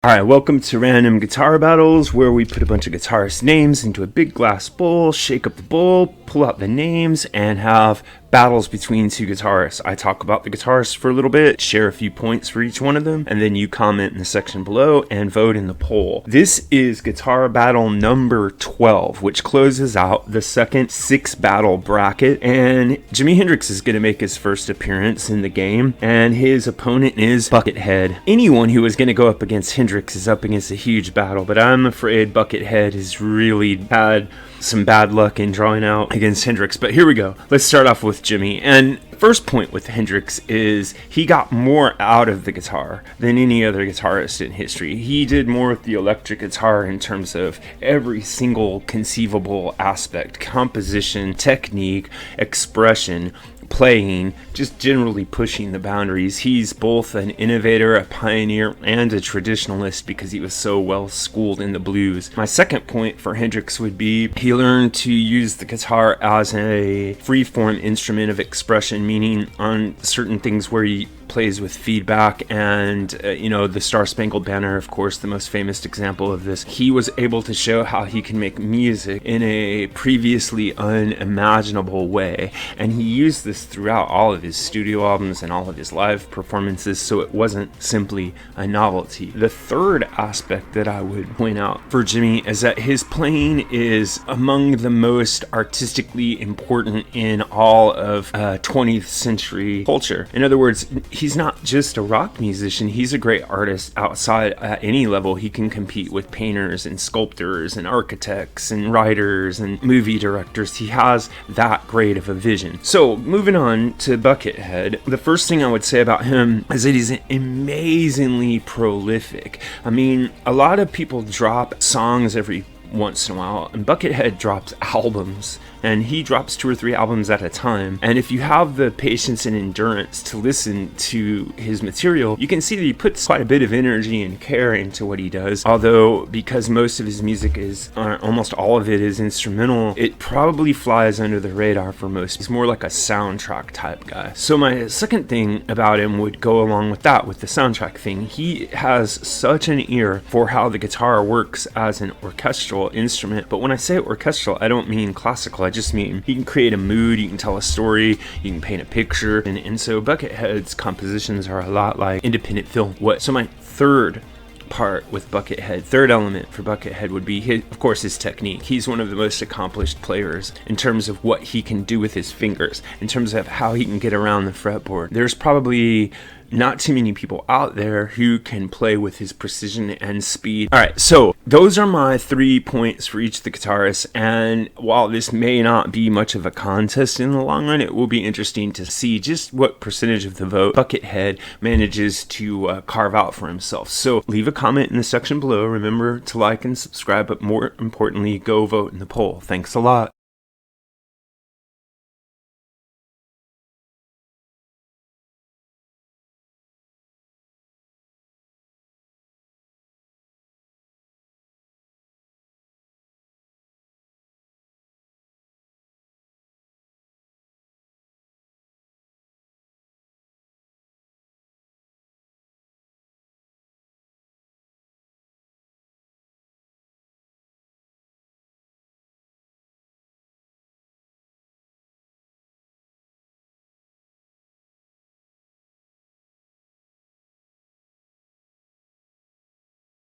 Alright, welcome to Random Guitar Battles, where we put a bunch of guitarist names into a big glass bowl, shake up the bowl, pull out the names, and have battles between two guitarists. I talk about the guitarists for a little bit, share a few points for each one of them, and then you comment in the section below and vote in the poll. This is Guitar Battle number 12, which closes out the second 6-battle bracket, and Jimi Hendrix is going to make his first appearance in the game, and his opponent is Buckethead. Anyone who is going to go up against Hendrix is up against a huge battle, but I'm afraid Buckethead has really had some bad luck in drawing out against Hendrix. But here we go. Let's start off with Jimi. And first point with Hendrix is he got more out of the guitar than any other guitarist in history. He did more with the electric guitar in terms of every single conceivable aspect: composition, technique, expression, playing, just generally pushing the boundaries. He's both an innovator, a pioneer, and a traditionalist because he was so well schooled in the blues. My second point for Hendrix would be he learned to use the guitar as a free-form instrument of expression, meaning on certain things where he plays with feedback and the Star Spangled Banner, of course, the most famous example of this. He was able to show how he can make music in a previously unimaginable way, and he used this throughout all of his studio albums and all of his live performances, so it wasn't simply a novelty. The third aspect that I would point out for Jimi is that his playing is among the most artistically important in all of 20th century culture. In other words, he's not just a rock musician, he's a great artist outside. At any level, he can compete with painters and sculptors and architects and writers and movie directors. He has that great of a vision. So moving on to Buckethead, the first thing I would say about him is that he's amazingly prolific. I mean, a lot of people drop songs every once in a while, and Buckethead drops albums, and he drops 2 or 3 albums at a time. And if you have the patience and endurance to listen to his material, you can see that he puts quite a bit of energy and care into what he does. Although, because most of his music is, almost all of it is instrumental, it probably flies under the radar for most. He's more like a soundtrack type guy. So my second thing about him would go along with that, with the soundtrack thing. He has such an ear for how the guitar works as an orchestral instrument. But when I say orchestral, I don't mean classical. I just mean he can create a mood, you can tell a story, you can paint a picture, and so Buckethead's compositions are a lot like independent film. So my third part with Buckethead, third element for Buckethead would be, of course, his technique. He's one of the most accomplished players in terms of what he can do with his fingers, in terms of how he can get around the fretboard. There's probably not too many people out there who can play with his precision and speed. Alright, so those are my 3 points for each of the guitarists, and while this may not be much of a contest in the long run, it will be interesting to see just what percentage of the vote Buckethead manages to carve out for himself. So leave a comment in the section below. Remember to like and subscribe, but more importantly, go vote in the poll. Thanks a lot.